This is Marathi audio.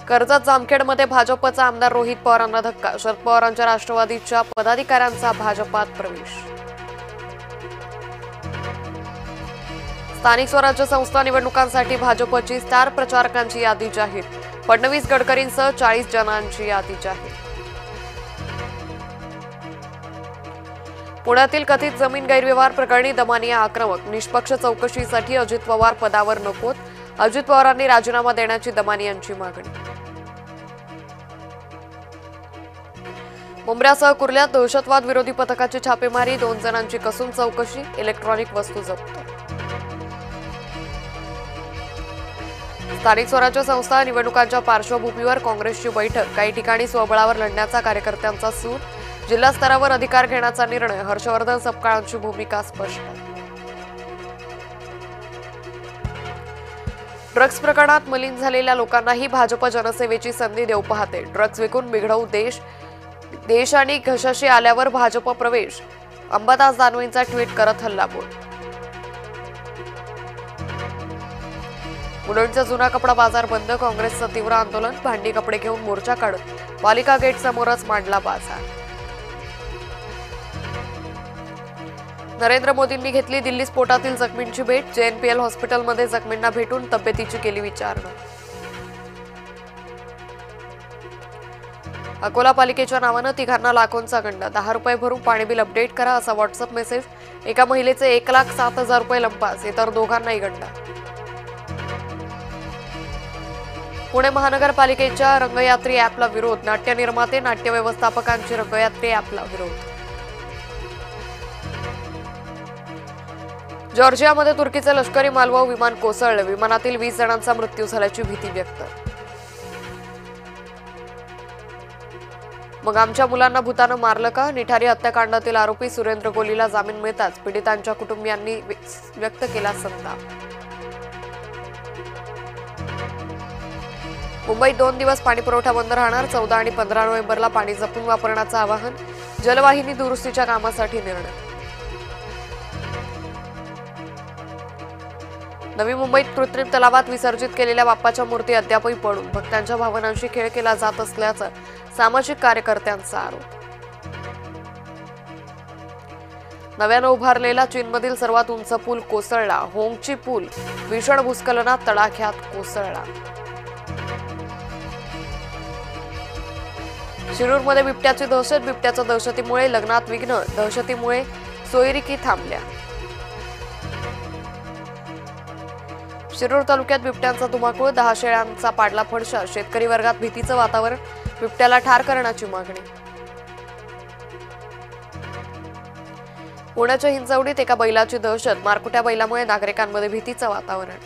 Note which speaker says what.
Speaker 1: कर्जत जामखेडमध्ये भाजपचा आमदार रोहित पवारांना धक्का. शरद पवारांच्या राष्ट्रवादीच्या पदाधिकाऱ्यांचा भाजपात प्रवेश. स्थानिक स्वराज्य संस्था निवडणुकांसाठी भाजपची स्टार प्रचारकांची यादी जाहीर. फडणवीस गडकरींसह 40 जणांची यादी जाहीर. पुण्यातील कथित जमीन गैरव्यवहार प्रकरणी दमानिया आक्रमक. निष्पक्ष चौकशीसाठी अजित पवार पदावर नकोत. अजित पवारांनी राजीनामा देण्याची दमानियांची मागणी. मुंब्र्यासह कुर्ल्यात दहशतवाद विरोधी पथकाची छापेमारी. 2 जणांची कसून चौकशी. इलेक्ट्रॉनिक वस्तू जप्त. स्थानिक स्वराज्य संस्था निवडणुकांच्या पार्श्वभूमीवर काँग्रेसची बैठक. काही ठिकाणी स्वबळावर लढण्याचा कार्यकर्त्यांचा सूर. जिल्हा स्तरावर अधिकार घेण्याचा निर्णय. हर्षवर्धन सपकाळांची भूमिका स्पष्ट. ड्रग्ज प्रकरणात मलिन झालेल्या लोकांनाही भाजप जनसेवेची संधी देऊ पाहते. ड्रग्ज विकून बिघडवू देश आणि घशाशी आल्यावर भाजप प्रवेश. अंबादास दानवेंचा ट्विट करत हल्लाबोल. मुलांचा जुना कपडा बाजार बंद. काँग्रेसचं तीव्र आंदोलन. भांडी कपडे घेऊन मोर्चा काढत पालिका गेट समोरच मांडला बाजार. नरेंद्र मोदींनी घेतली दिल्ली स्फोटातील जखमींची भेट. जेएनपीएल हॉस्पिटलमध्ये जखमींना भेटून तब्येतीची केली विचारणा. अकोला पालिकेच्या नावानं तिघांना लाखोंचा गंडा. 10 रुपये भरून पाणी बिल अपडेट करा असा व्हॉट्सअप मेसेज. एका महिलेचे 1,07,000 रुपये लंपास. इतर दोघांनाही गंडा. पुणे महानगरपालिकेच्या रंगयात्री ॲपला विरोध. नाट्य निर्माते नाट्य व्यवस्थापकांची रंगयात्री ॲपला विरोध. जॉर्जियामध्ये तुर्कीचे लष्करी मालवाहू विमान कोसळले. विमानातील 20 जणांचा मृत्यू झाल्याची भीती व्यक्त. मग आमच्या मुलांना भूतानं मारलं का? निठारी हत्याकांडातील आरोपी सुरेंद्र कोलीला जामीन मिळताच पीडितांच्या कुटुंबियांनी व्यक्त केला संताप. मुंबईत 2 दिवस पाणीपुरवठा बंद राहणार. 14 आणि 15 नोव्हेंबरला पाणी जपून वापरण्याचं आवाहन. जलवाहिनी दुरुस्तीच्या कामासाठी निर्णय. नवी मुंबईत कृत्रिम तलावात विसर्जित केलेल्या बाप्पाच्या मूर्ती अद्यापही पडून. भक्तांच्या भावनांशी खेळ केला जात असल्याचं सामाजिक कार्यकर्त्यांचा आरोप. नव्यानं उभारलेला चीनमधील सर्वात उंच पूल कोसळला. होंगची पूल भीषण भूस्खलनात तडाख्यात कोसळला. शिरूरमध्ये बिबट्याची दहशत. बिबट्याच्या दहशतीमुळे लग्नात विघ्न. दहशतीमुळे सोयरिकी थांबल्या. शिरूर तालुक्यात बिबट्यांचा धुमाकूळ. 10 शेळ्यांचा पाडला फडशा. शेतकरी वर्गात भीतीचं वातावरण. बिबट्याला ठार करण्याची मागणी. पुण्याच्या हिंजवडीत एका बैलाची दहशत. मारकुट्या बैलामुळे नागरिकांमध्ये भीतीचं वातावरण.